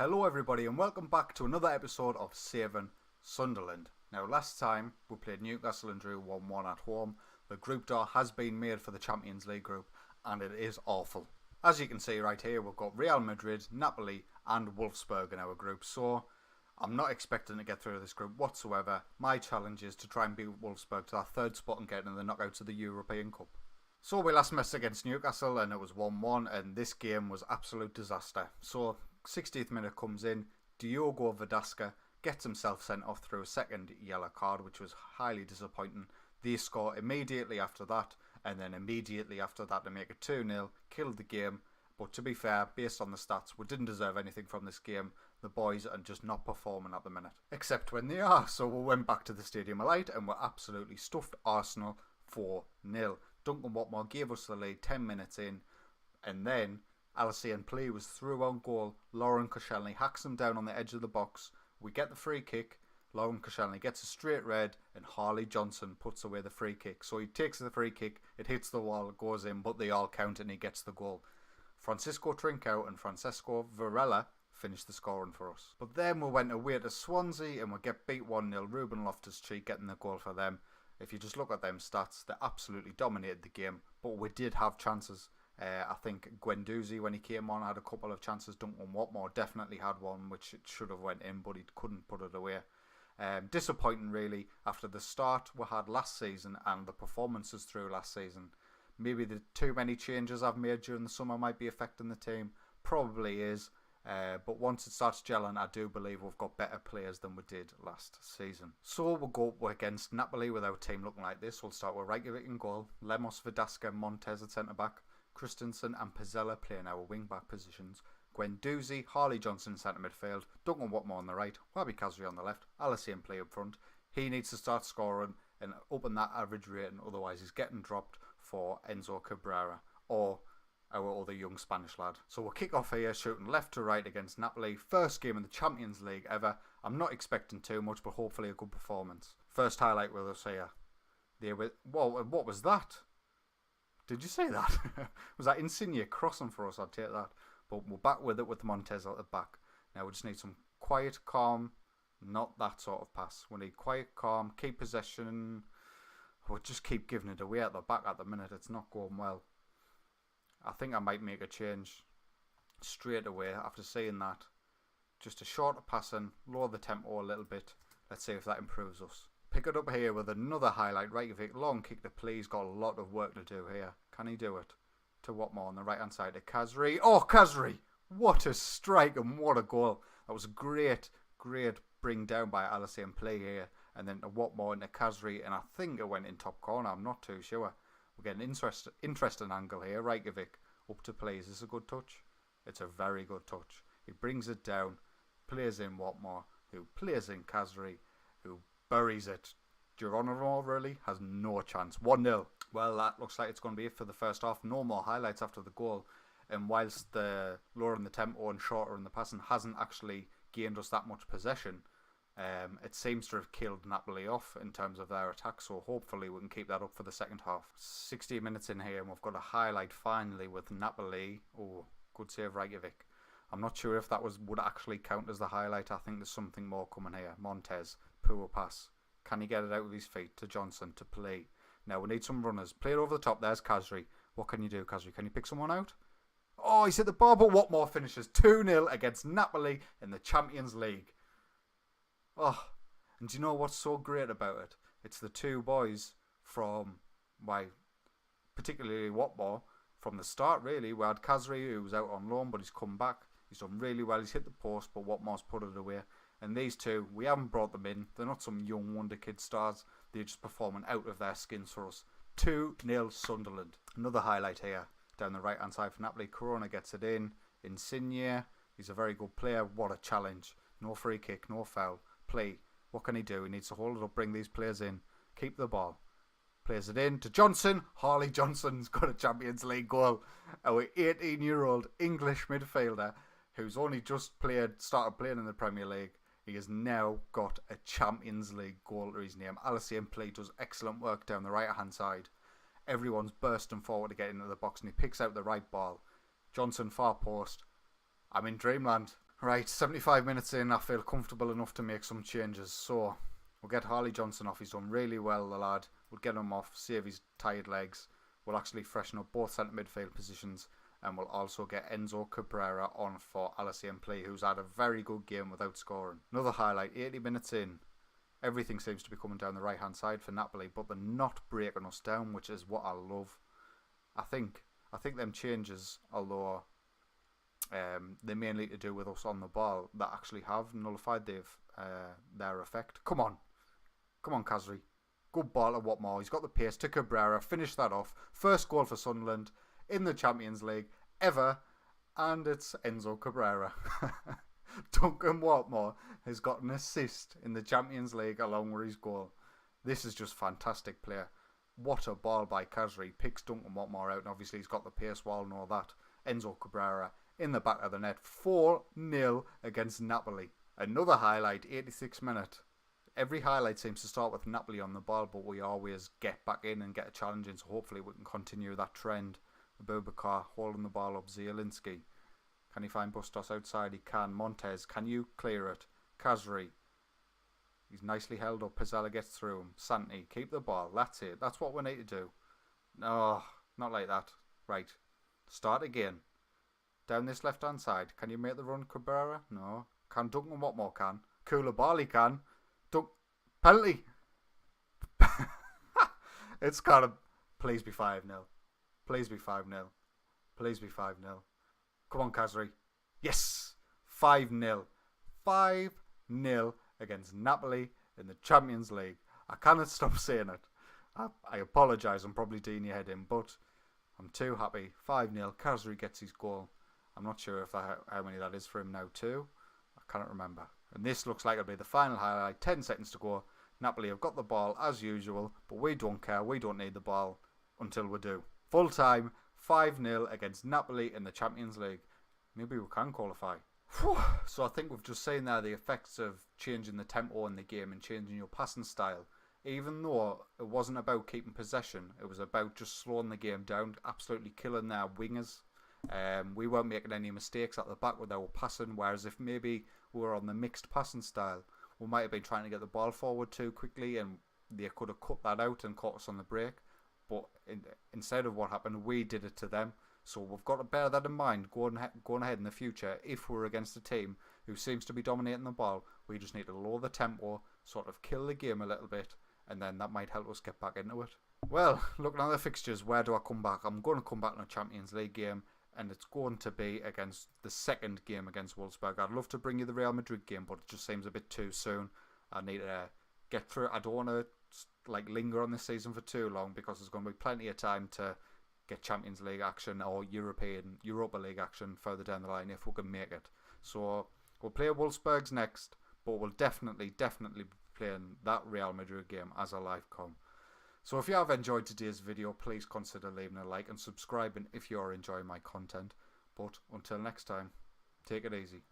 Hello everybody and welcome back to another episode of Saving Sunderland. Now last time we played Newcastle and drew 1-1 at home. The group door has been made for the Champions League group and it is awful. As you can see right here, we've got Real Madrid, Napoli and Wolfsburg in our group, so I'm not expecting to get through this group whatsoever. My challenge is to try and beat Wolfsburg to that third spot and get in the knockouts of the European Cup. So we last missed against Newcastle and it was 1-1 and this game was absolute disaster. So 60th minute comes in, Diogo Verdasca gets himself sent off through a second yellow card, which was highly disappointing. They score immediately after that, and then immediately after that to make it 2-0, killed the game. But to be fair, based on the stats, we didn't deserve anything from this game. The boys are just not performing at the minute, except when they are. So we went back to the Stadium of Light and we absolutely stuffed Arsenal 4-0. Duncan Watmore gave us the lead 10 minutes in, and then Alessandro Plea was through on goal. Lauren Koscielny hacks him down on the edge of the box. We get the free kick. Lauren Koscielny gets a straight red and Harley Johnson puts away the free kick. So he takes the free kick, it hits the wall, it goes in, but they all count and he gets the goal. Francisco Trincao and Francesco Varela finished the scoring for us. But then we went away to Swansea and we get beat 1-0. Ruben Loftus-Cheek getting the goal for them. If you just look at them stats, they absolutely dominated the game, but we did have chances. I think Guendouzi, when he came on, had a couple of chances. Duncan Watmore definitely had one, which it should have went in, but he couldn't put it away. Disappointing, really, after the start we had last season and the performances through last season. Maybe the too many changes I've made during the summer might be affecting the team. Probably is. But once it starts gelling, I do believe we've got better players than we did last season. So we'll go up against Napoli with our team looking like this. We'll start with Reykjavik in goal, Lemos, Verdasca, Montez at centre-back, Christensen and Pizzella playing our wing-back positions, Guendouzi, Harley Johnson in centre midfield, Duncan Watmore on the right, Wabi Kazri on the left, Alessandro Plea up front. He needs to start scoring and open that average rating, otherwise he's getting dropped for Enzo Cabrera or our other young Spanish lad. So we'll kick off here shooting left to right against Napoli. First game in the Champions League ever. I'm not expecting too much, but hopefully a good performance. First highlight with us here. Whoa, what was that? Did you say that? Was that Insigne crossing for us? I'd take that. But we're back with it with Montez at the back. Now we just need some quiet, calm, not that sort of pass. We need quiet, calm, keep possession. We'll just keep giving it away at the back at the minute. It's not going well. I think I might make a change straight away after seeing that. Just a shorter passing, lower the tempo a little bit. Let's see if that improves us. Pick it up here with another highlight. Reykjavik, long kick to Plea. He's got a lot of work to do here. Can he do it? To Watmore on the right hand side to Kazri. Oh, Kazri! What a strike and what a goal. That was a great bring down by Alessandro Plea here. And then to Watmore into Kazri. And I think it went in top corner. I'm not too sure. We're getting an interesting angle here. Reykjavik up to Plea. Is this a good touch? It's a very good touch. He brings it down. Plays in Watmore. Who plays in Kazri. Who buries it. Geronimo really has no chance. 1-0. Well, that looks like it's going to be it for the first half. No more highlights after the goal. And whilst the lower in the tempo and shorter in the passing hasn't actually gained us that much possession, it seems to have killed Napoli off in terms of their attack. So hopefully we can keep that up for the second half. 60 minutes in here and we've got a highlight finally with Napoli. Oh, good save Reykjavik. I'm not sure if that would actually count as the highlight. I think there's something more coming here. Montez, poor pass. Can he get it out with his feet to Johnson, to Plea? Now we need some runners. Play it over the top. There's Kazri. What can you do, Kazri? Can you pick someone out? Oh, he's hit the bar, but Watmore finishes 2-0 against Napoli in the Champions League. Oh, and do you know what's so great about it? It's the two boys from, particularly Watmore, from the start really. We had Kazri, who was out on loan, but he's come back. He's done really well. He's hit the post, but Watmore's put it away. And these two, we haven't brought them in. They're not some young wonder kid stars. They're just performing out of their skins for us. 2-0 Sunderland. Another highlight here. Down the right hand side for Napoli. Corona gets it in. Insigne. He's a very good player. What a challenge. No free kick, no foul. Plea. What can he do? He needs to hold it up, bring these players in. Keep the ball. Plays it in to Johnson. Harley Johnson's got a Champions League goal. Our 18-year-old English midfielder who's only just started playing in the Premier League. He has now got a Champions League goal to his name. Alessandro Plea does excellent work down the right hand side. Everyone's bursting forward to get into the box and he picks out the right ball. Johnson far post. I'm in dreamland. Right, 75 minutes in, I feel comfortable enough to make some changes. So, we'll get Harley Johnson off. He's done really well, the lad. We'll get him off, save his tired legs. We'll actually freshen up both centre midfield positions. And we'll also get Enzo Cabrera on for Alassane Plea, who's had a very good game without scoring. Another highlight, 80 minutes in. Everything seems to be coming down the right-hand side for Napoli, but they're not breaking us down, which is what I love. I think them changes, although they're mainly to do with us on the ball, that actually have nullified their effect. Come on, Kazri. Good ball to Watmore. He's got the pace to Cabrera. Finish that off. First goal for Sunderland in the Champions League ever, and it's Enzo Cabrera. Duncan Watmore has got an assist in the Champions League along with his goal. This is just fantastic play. What a ball by Kazri. Picks Duncan Watmore out, and obviously he's got the pace wall and all that. Enzo Cabrera in the back of the net. 4-0 against Napoli. Another highlight, 86th minute. Every highlight seems to start with Napoli on the ball, but we always get back in and get a challenge in, so hopefully we can continue that trend. Abubakar holding the ball up. Zielinski. Can he find Bustos outside? He can. Montez, can you clear it? Kazri. He's nicely held up. Pizzella gets through him. Santi, keep the ball. That's it. That's what we need to do. No, not like that. Right. Start again. Down this left-hand side. Can you make the run, Cabrera? No. Can Duncan Watmore can? Koulibaly can. Penalty. It's got to... Please be 5-0. Please be 5-0. Please be 5-0. Come on, Kazri. Yes! 5-0. 5-0 against Napoli in the Champions League. I cannot stop saying it. I apologise. I'm probably doing your head in, but I'm too happy. 5-0. Kazri gets his goal. I'm not sure if how many that is for him now, too. I cannot remember. And this looks like it'll be the final highlight. 10 seconds to go. Napoli have got the ball as usual, but we don't care. We don't need the ball until we do. Full time, 5-0 against Napoli in the Champions League. Maybe we can qualify. So I think we've just seen there the effects of changing the tempo in the game and changing your passing style. Even though it wasn't about keeping possession, it was about just slowing the game down, absolutely killing their wingers. We weren't making any mistakes at the back with our passing, whereas if maybe we were on the mixed passing style, we might have been trying to get the ball forward too quickly and they could have cut that out and caught us on the break. But instead of what happened, we did it to them. So we've got to bear that in mind going ahead in the future. If we're against a team who seems to be dominating the ball, we just need to lower the tempo, sort of kill the game a little bit, and then that might help us get back into it. Well, looking at the fixtures, where do I come back? I'm going to come back in a Champions League game, and it's going to be against the second game against Wolfsburg. I'd love to bring you the Real Madrid game, but it just seems a bit too soon. I need to get through it. I don't want to linger on this season for too long because there's going to be plenty of time to get Champions League action or Europa League action further down the line if we can make it. So we'll play Wolfsburg's next, but we'll definitely be playing that Real Madrid game as a live com. So if you have enjoyed today's video, please consider leaving a like and subscribing if you are enjoying my content. But until next time, take it easy.